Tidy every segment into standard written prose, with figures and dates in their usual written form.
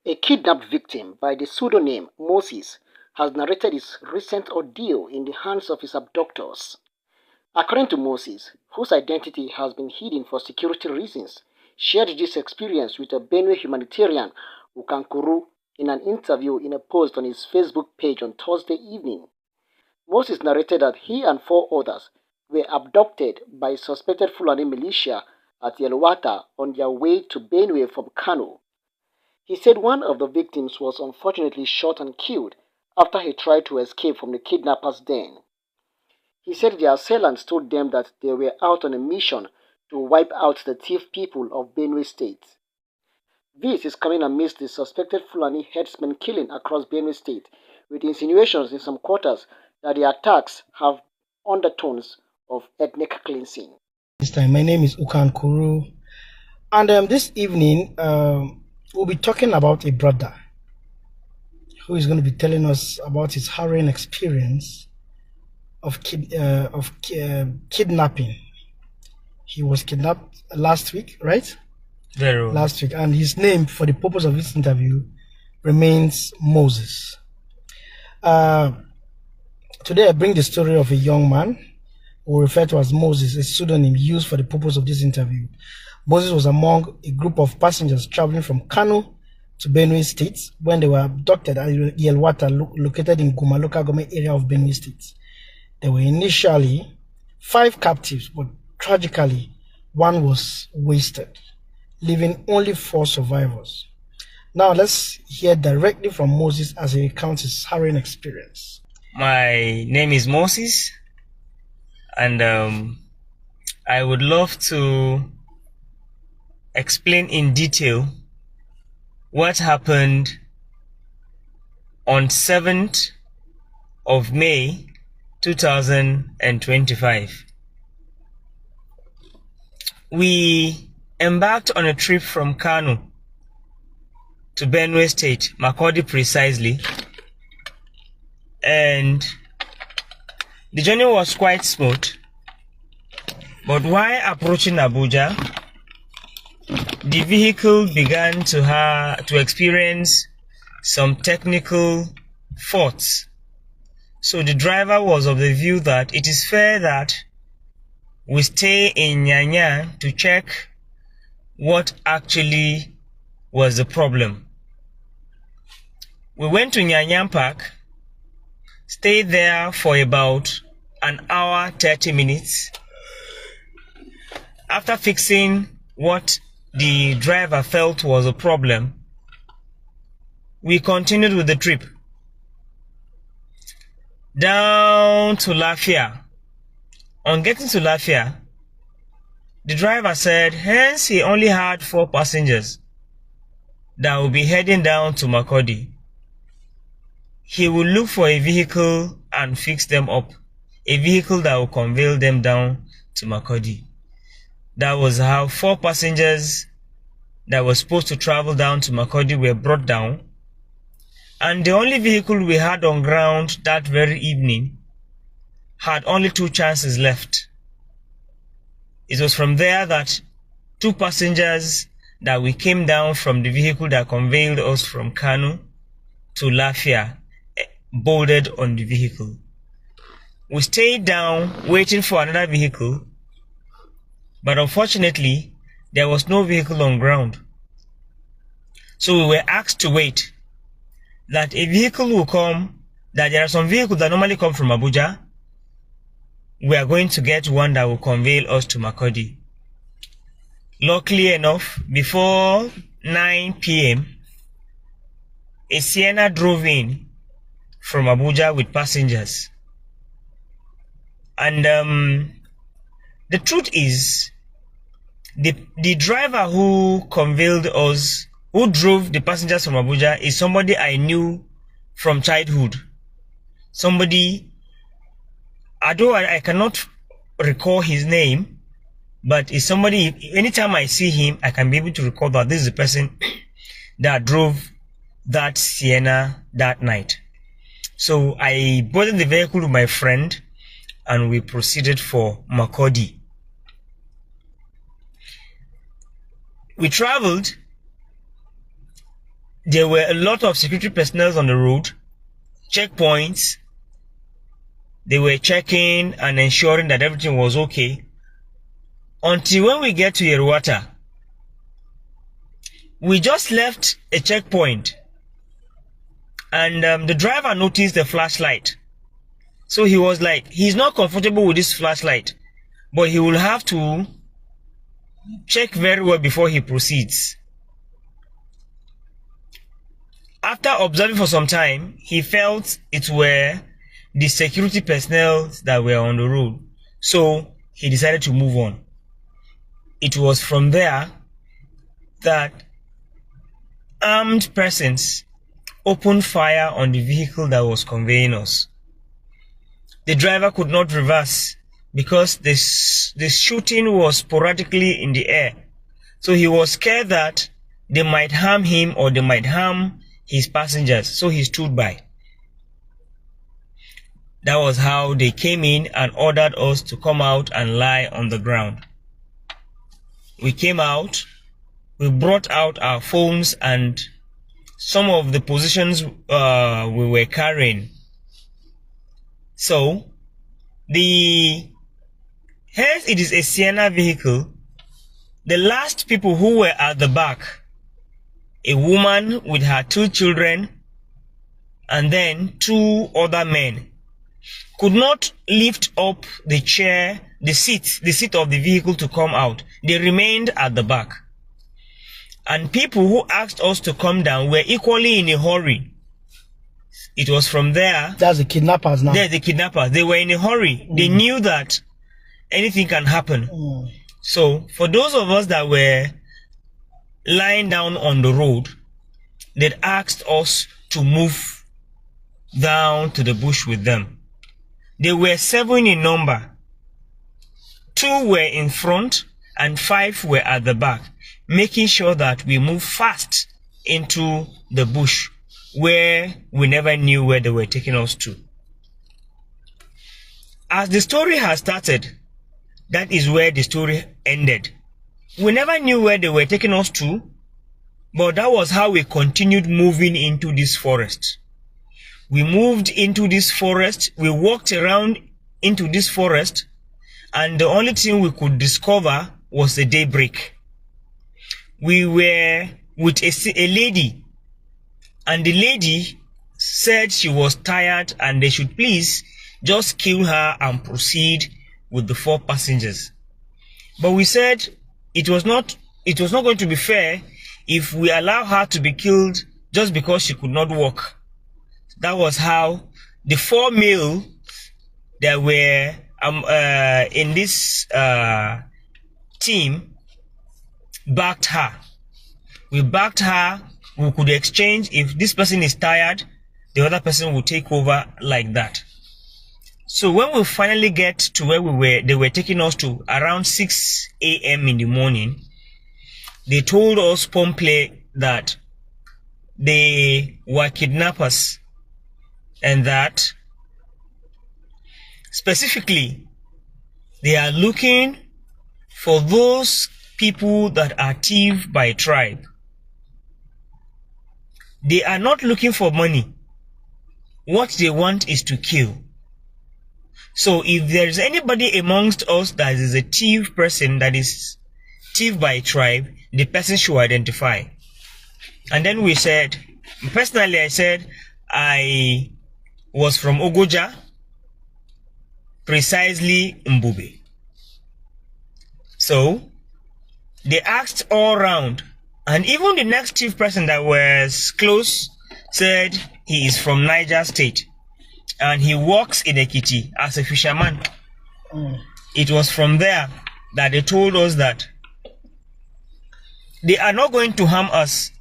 A kidnapped victim by the pseudonym Moses has narrated his recent ordeal in the hands of his abductors. According to Moses, whose identity has been hidden for security reasons, shared this experience with a Benue humanitarian, Ukankuru, in an interview in a post on his Facebook page on Thursday evening. Moses narrated that he and four others were abducted by suspected Fulani militia at Yelwata on their way to Benue from Kano. He said one of the victims was unfortunately shot and killed after he tried to escape from the kidnappers' den. He said the assailants told them that they were out on a mission to wipe out the TiV people of Benue State. This is coming amidst the suspected Fulani herdsmen killing across Benue State, with insinuations in some quarters that the attacks have undertones of ethnic cleansing. This time, my name is Ukan Kuru, and this evening we'll be talking about a brother who is going to be telling us about his harrowing experience of kidnapping. He was kidnapped last week, right? Very well. Last week, and his name, for the purpose of this interview, remains Moses. Today I bring the story of a young man who referred to as Moses, a pseudonym used for the purpose of this interview. Moses was among a group of passengers traveling from Kano to Benue State when they were abducted at Yelwata, located in Guma local government area of Benue State. There were initially 5 captives, but tragically, one was wasted, leaving only 4 survivors. Now let's hear directly from Moses as he recounts his harrowing experience. My name is Moses, and I would love to explain in detail what happened on 7th of May 2025. We embarked on a trip from Kano to Benue State, Makurdi precisely, and the journey was quite smooth. But while approaching Abuja, the vehicle began to experience some technical faults. So the driver was of the view that it is fair that we stay in Nyanya to check what actually was the problem. We went to Nyanya Park, stayed there for about an hour, 30 minutes. After fixing what the driver felt was a problem, we continued with the trip down to Lafia. On getting to Lafia, the driver said hence he only had 4 passengers that will be heading down to Makurdi. He will look for a vehicle and fix them up, a vehicle that will convey them down to Makurdi. That was how 4 passengers that were supposed to travel down to Makurdi were brought down, and the only vehicle we had on ground that very evening had only 2 chances left. It was from there that 2 passengers that we came down from the vehicle that conveyed us from Kano to Lafia boarded on the vehicle. We stayed down waiting for another vehicle, but unfortunately there was no vehicle on ground. So we were asked to wait that a vehicle will come, that there are some vehicles that normally come from Abuja. We are going to get one that will convey us to Makurdi. Luckily enough, before 9 p.m., a Sienna drove in from Abuja with passengers. And the truth is, the driver who conveyed us, who drove the passengers from Abuja, is somebody I knew from childhood. Somebody, although I cannot recall his name, but it's somebody, anytime I see him, I can be able to recall that this is the person that drove that Sienna that night. So I boarded the vehicle with my friend and we proceeded for Makurdi. We traveled There were a lot of security personnel on the road, checkpoints. They were checking and ensuring that everything was okay. Until when we get to Yeruwata, we just left a checkpoint, and the driver noticed the flashlight. So he was like, he's not comfortable with this flashlight, but he will have to check very well before he proceeds. After observing for some time, he felt it were the security personnel that were on the road. So he decided to move on. It was from there that armed persons opened fire on the vehicle that was conveying us. The driver could not reverse because the shooting was sporadically in the air. So he was scared that they might harm him or they might harm his passengers. So he stood by. That was how they came in and ordered us to come out and lie on the ground. We came out, we brought out our phones and some of the positions we were carrying. So, hence it is a Sienna vehicle. The last people who were at the back, a woman with her 2 children, and then 2 other men, could not lift up the chair, the seat of the vehicle to come out. They remained at the back. And people who asked us to come down were equally in a hurry. It was from there. That's the kidnappers now. They're the kidnappers. They were in a hurry. They knew that anything can happen. So for those of us that were lying down on the road, they asked us to move down to the bush with them. They were 7 in number. 2 were in front and 5 were at the back, making sure that we move fast into the bush where we never knew where they were taking us to. As the story has started, that is where the story ended. We never knew where they were taking us to, but that was how we continued moving into this forest. We moved into this forest, we walked around into this forest, and the only thing we could discover was the daybreak. We were with a lady, and the lady said she was tired and they should please just kill her and proceed with the 4 passengers. But we said it was not going to be fair if we allow her to be killed just because she could not walk. That was how the 4 male that were in this team backed her. We backed her. We could exchange. If this person is tired, the other person will take over like that. So when we finally get to where they were taking us to around 6 a.m. in the morning, they told us promptly that they were kidnappers and that specifically they are looking for those people that are TiV by tribe. They are not looking for money. What they want is to kill. So if there is anybody amongst us that is a TiV person, that is TiV by tribe, the person should identify. And then we said, personally I said, I was from Ogoja, precisely Mbube. So they asked all around, and even the next TiV person that was close said he is from Niger State and he works in Ekiti as a fisherman. It was from there that they told us that they are not going to harm us.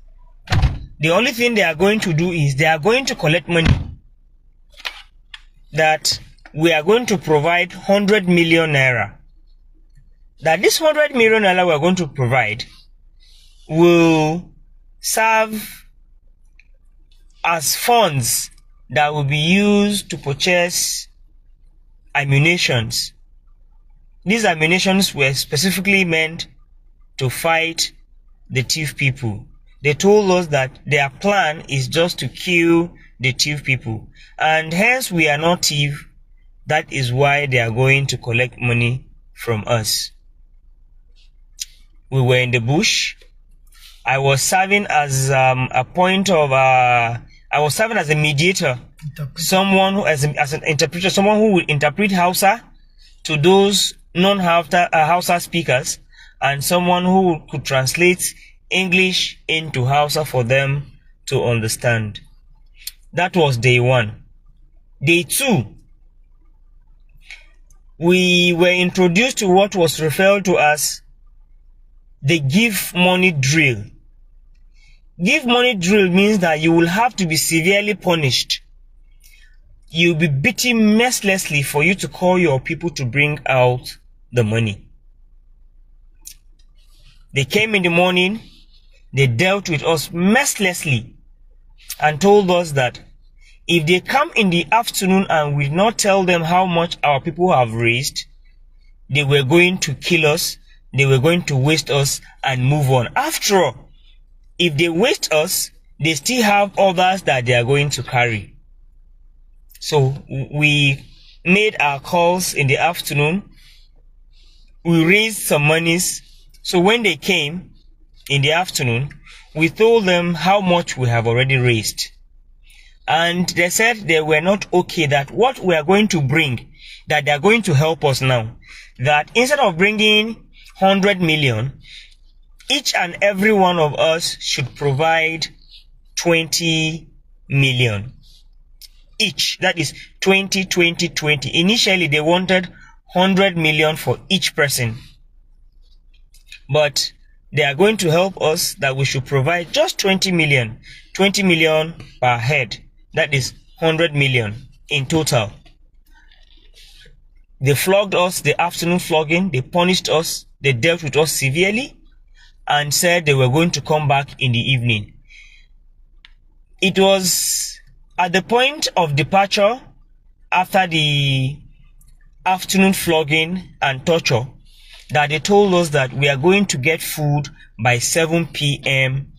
The only thing they are going to do is they are going to collect money. That we are going to provide 100 million naira. That this 100 million naira we are going to provide will serve as funds that will be used to purchase ammunitions. These ammunitions were specifically meant to fight the TiV people. they told us that their plan is just to kill the TiV people, and hence we are not TiV. That is why they are going to collect money from us. We were in the bush. I was serving as I was serving as a mediator, someone who, as an interpreter, someone who would interpret Hausa to those non-Hausa speakers, and someone who could translate English into Hausa for them to understand. That was day 1. Day 2, we were introduced to what was referred to as the give money drill. Give money drill means that you will have to be severely punished. You'll be beaten mercilessly for you to call your people to bring out the money. They came in the morning, they dealt with us mercilessly and told us that if they come in the afternoon and we did not tell them how much our people have raised, they were going to kill us, they were going to waste us and move on. After all, if they waste us, they still have others that they are going to carry. So we made our calls in the afternoon. We raised some monies. So when they came in the afternoon, we told them how much we have already raised. And they said they were not okay, that what we are going to bring, that they are going to help us now. That instead of bringing 100 million, each and every one of us should provide 20 million. Each, that is 20, 20, 20. Initially, they wanted 100 million for each person. But they are going to help us that we should provide just 20 million. 20 million per head. That is 100 million in total. They flogged us, the afternoon flogging. They punished us. They dealt with us severely and said they were going to come back in the evening. It was at the point of departure, after the afternoon flogging and torture, that they told us that we are going to get food by 7 p.m.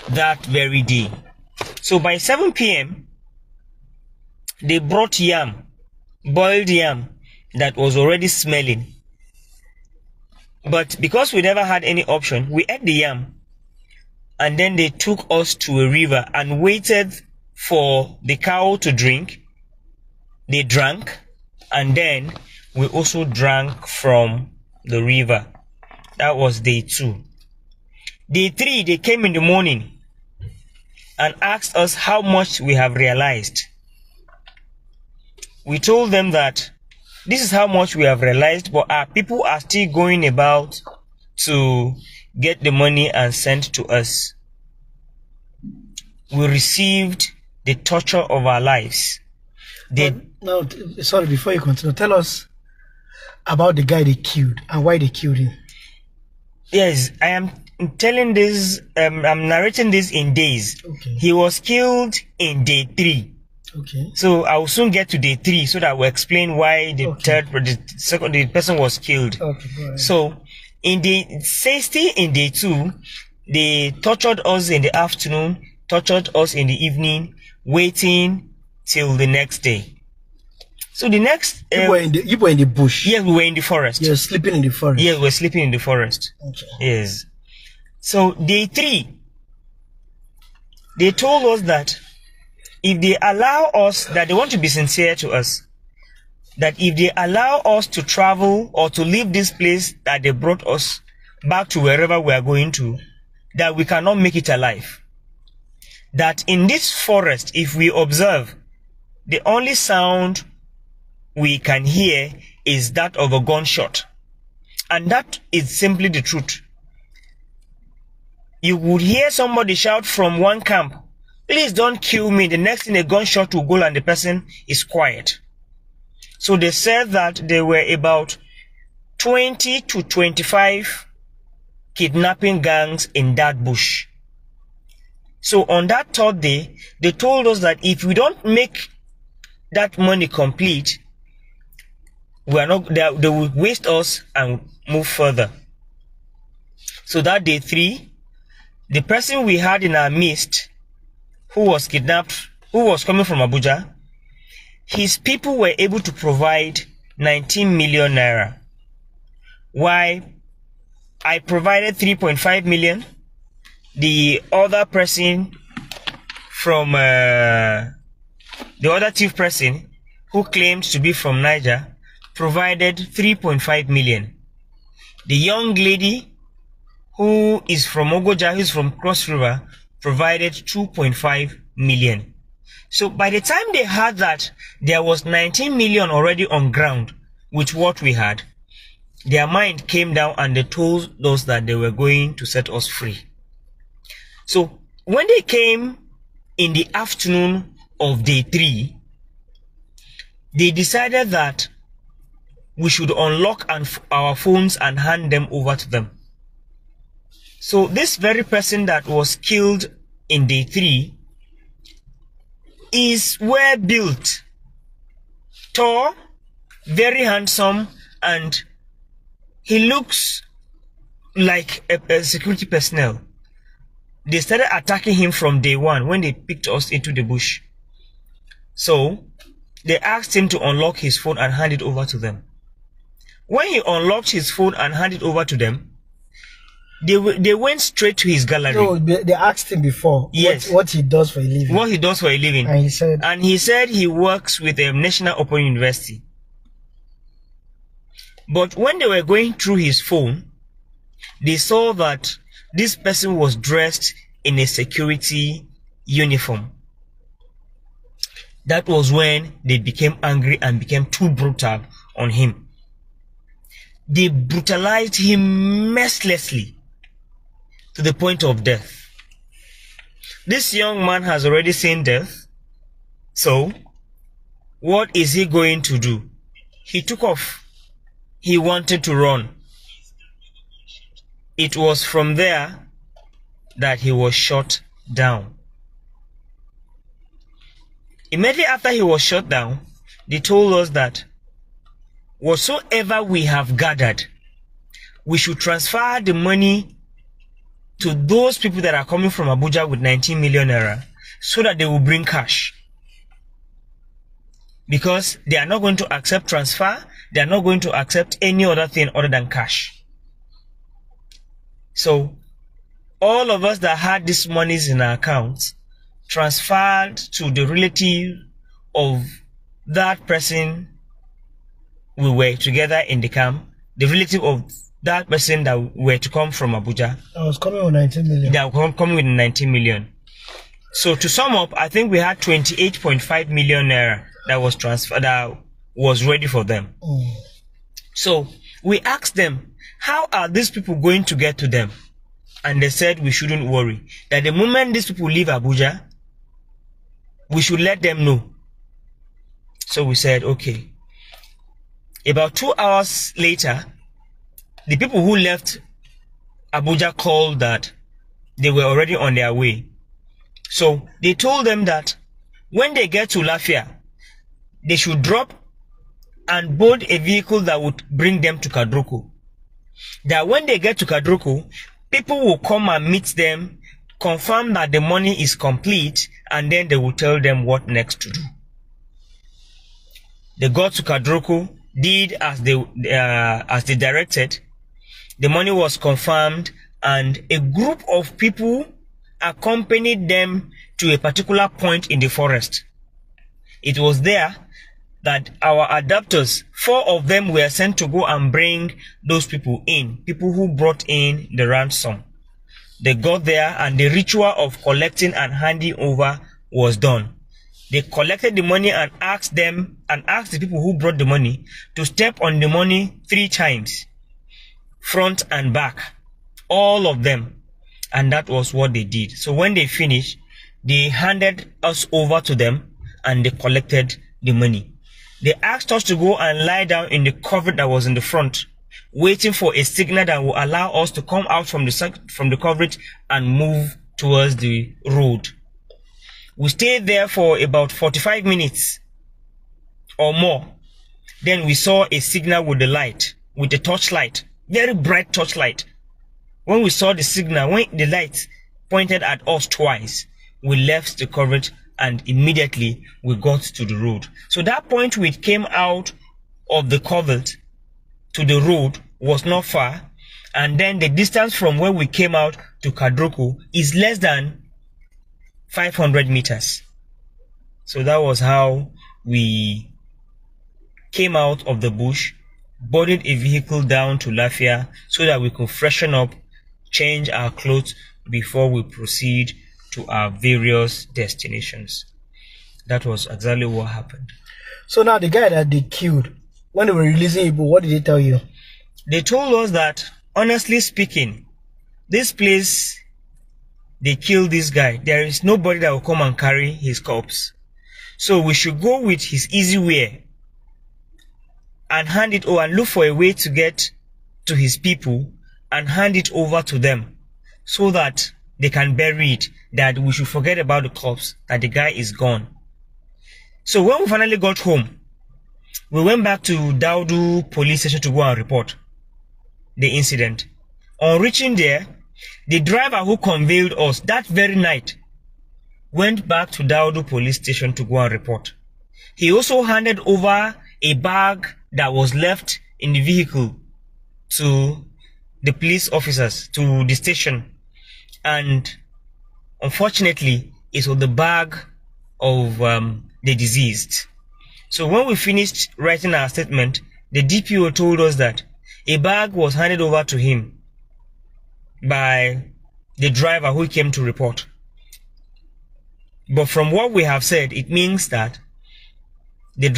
that very day. So by 7 p.m., they brought yam, boiled yam, that was already smelling. But because we never had any option, we ate the yam. And then they took us to a river and waited for the cow to drink. They drank, and then we also drank from the river. That was day 2. Day 3, they came in the morning and asked us how much we have realized. We told them that this is how much we have realized, but our people are still going about to get the money and send to us. We received the torture of our lives. No, sorry, before you continue, tell us about the guy they killed and why they killed him. Yes, I am telling this, I'm narrating this in days. Okay. He was killed in day 3. Okay. So I will soon get to day 3 so that we'll explain why the the person was killed. Okay, go ahead. So in day 60, in day 2, they tortured us in the afternoon, tortured us in the evening, waiting till the next day. So the next... you were in the bush? Yes, we were in the forest. You were sleeping in the forest? Yes, we were sleeping in the forest. Okay. Yes. So day 3, they told us that if they allow us, that they want to be sincere to us, that if they allow us to travel or to leave this place that they brought us back to wherever we are going to, that we cannot make it alive. That in this forest, if we observe, the only sound we can hear is that of a gunshot. And that is simply the truth. You would hear somebody shout from one camp, "Please don't kill me." The next thing, a gunshot will go and the person is quiet. So they said that there were about 20 to 25 kidnapping gangs in that bush. So on that 3rd day, they told us that if we don't make that money complete, they will waste us and move further. So that day 3, the person we had in our midst who was kidnapped, who was coming from Abuja, his people were able to provide 19 million naira. Why I provided 3.5 million. The other person from the other TiV person who claimed to be from Niger provided 3.5 million. The young lady who is from Ogoja, who is from Cross River, provided 2.5 million. So by the time they heard that there was 19 million already on ground with what we had, their mind came down and they told us that they were going to set us free. So when they came in the afternoon of day 3, they decided that we should unlock our phones and hand them over to them. So this very person that was killed in day 3 is well built, tall, very handsome, and he looks like a security personnel. They started attacking him from day 1 when they picked us into the bush. So they asked him to unlock his phone and hand it over to them. When he unlocked his phone and handed it over to them, they went straight to his gallery. No, they asked him before, yes, what he does for a living. What he does for a living. And he said he works with a National Open University. But when they were going through his phone, they saw that this person was dressed in a security uniform. That was when they became angry and became too brutal on him. They brutalized him mercilessly to the point of death. This young man has already seen death. So, what is he going to do? He took off. He wanted to run. It was from there that he was shot down. Immediately after he was shot down, they told us that whatsoever we have gathered, we should transfer the money to those people that are coming from Abuja with 19 million naira so that they will bring cash. Because they are not going to accept transfer, they are not going to accept any other thing other than cash. So, all of us that had these monies in our accounts transferred to the relative of that person we were together in the camp, the relative of that person that were to come from Abuja. I was coming with 19 million. They were coming with 19 million. So to sum up, I think we had 28.5 million naira that was transferred, that was ready for them. So we asked them, how are these people going to get to them? And they said we shouldn't worry. That the moment these people leave Abuja, we should let them know. So we said, okay. About 2 hours later, the people who left Abuja called that they were already on their way. So they told them that when they get to Lafia, they should drop and board a vehicle that would bring them to Kadroko. That when they get to Kadroko, people will come and meet them, confirm that the money is complete, and then they will tell them what next to do. They got to Kadroko, did as they directed. The money was confirmed, and a group of people accompanied them to a particular point in the forest. It was there that our adapters, 4 of them, were sent to go and bring those people in, people who brought in the ransom. They got there and the ritual of collecting and handing over was done. They collected the money and asked the people who brought the money to step on the money 3 times, front and back, all of them. And that was what they did. So when they finished, they handed us over to them and they collected the money. They asked us to go and lie down in the cover that was in the front, waiting for a signal that will allow us to come out from the coverage and move towards the road. We stayed there for about 45 minutes or more. Then we saw a signal with the light, with the torchlight, very bright torchlight. When we saw the signal, when the light pointed at us twice, we left the covert and immediately we got to the road. So that point we came out of the covert to the road was not far, and then the distance from where we came out to Kadroko is less than 500 meters. So that was how we came out of the bush, boarded a vehicle down to Lafia so that we could freshen up, change our clothes before we proceed to our various destinations. That was exactly what happened. So now the guy that they killed, when they were releasing Igbo, what did they tell you? They told us that, honestly speaking, this place, they killed this guy. There is nobody that will come and carry his corpse. So we should go with his easy way and hand it over and look for a way to get to his people and hand it over to them so that they can bury it, that we should forget about the corpse, that the guy is gone. So when we finally got home, we went back to Daudu police station to go and report the incident. On reaching there, the driver who conveyed us that very night went back to Daudu police station to go and report. He also handed over a bag that was left in the vehicle to the police officers, to the station, and unfortunately it was the bag of the deceased. So when we finished writing our statement, the DPO told us that a bag was handed over to him by the driver who came to report. But from what we have said, it means that the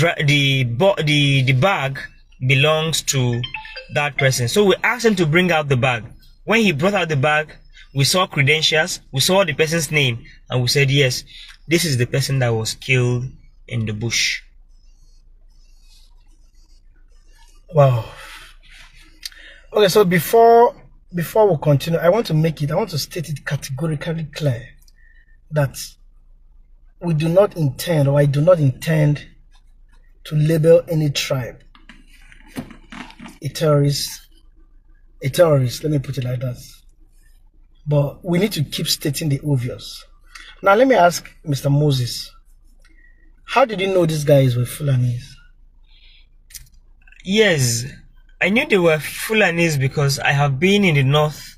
bag belongs to that person. So we asked him to bring out the bag. When he brought out the bag, we saw credentials, we saw the person's name, and we said, yes, this is the person that was killed in the bush. Wow. Okay, so before we continue, I want to state it categorically clear that we do not intend, or I do not intend, to label any tribe a terrorist, let me put it like that. But we need to keep stating the obvious. Now let me ask Mr. Moses, how did you know these guys were Fulanis? Yes, I knew they were Fulanis because I have been in the north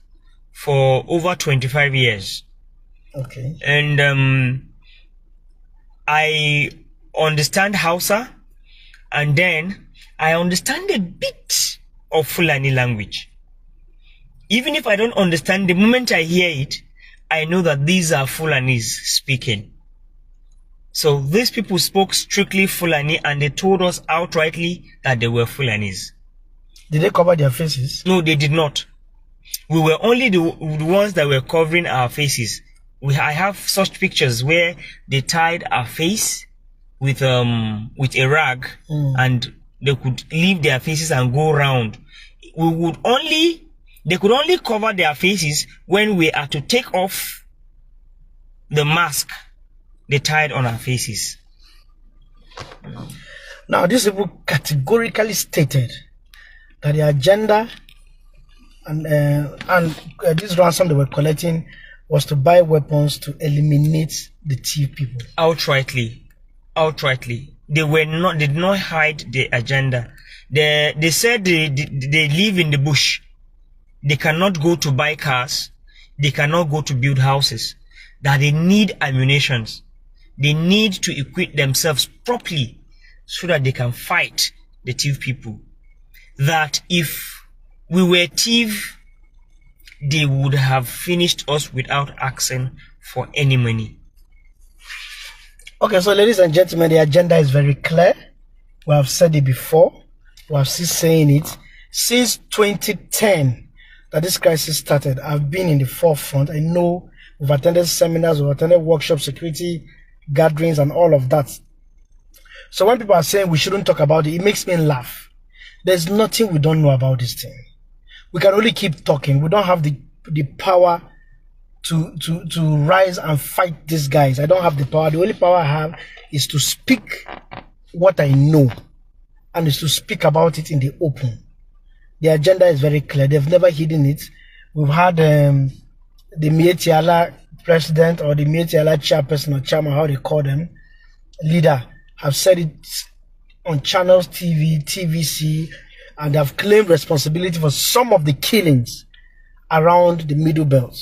for over 25 years. Okay. And I understand Hausa, and then I understand a bit of Fulani language. Even if I don't understand, the moment I hear it, I know that these are Fulanis speaking. So these people spoke strictly Fulani, and they told us outrightly that they were Fulanis. Did they cover their faces? No, they did not. We were only the ones that were covering our faces. I have such pictures where they tied our face with a rag, and they could leave their faces and go round. They could only cover their faces when we are to take off the mask they tied on our faces. Now, these people categorically stated that the agenda and this ransom they were collecting was to buy weapons to eliminate the TiV people. Outrightly. They did not hide the agenda. They said they live in the bush. They cannot go to buy cars. They cannot go to build houses. That they need ammunitions. They need to equip themselves properly so that they can fight the TiV people. That if we were TiV, they would have finished us without asking for any money. Okay, so ladies and gentlemen, the agenda is very clear. We have said it before. We have still saying it. Since 2010 that this crisis started, I've been in the forefront. I know we've attended seminars, we've attended workshops, security gatherings, and all of that. So when people are saying we shouldn't talk about it, it makes me laugh. There's nothing we don't know about this thing. We can only keep talking. We don't have the power to rise and fight these guys. I don't have the power. The only power I have is to speak what I know, and is to speak about it in the open. The agenda is very clear. They've never hidden it. We've had the Mietiala president or the Meteala chairperson or chairman, how they call them, leader, have said it on channels TV, TVC, and have claimed responsibility for some of the killings around the Middle Belt.